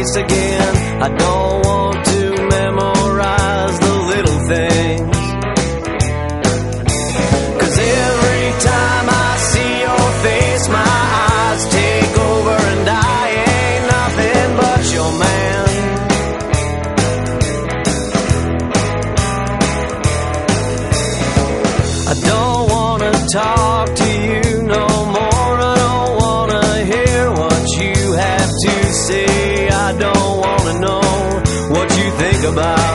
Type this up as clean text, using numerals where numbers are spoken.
face again. I don't want to memorize the little things, 'cause every time I see your face, my eyes take over and I ain't nothing but your man. I don't wanna talk to you no more. I don't wanna hear what you have to say. I don't wanna know what you think about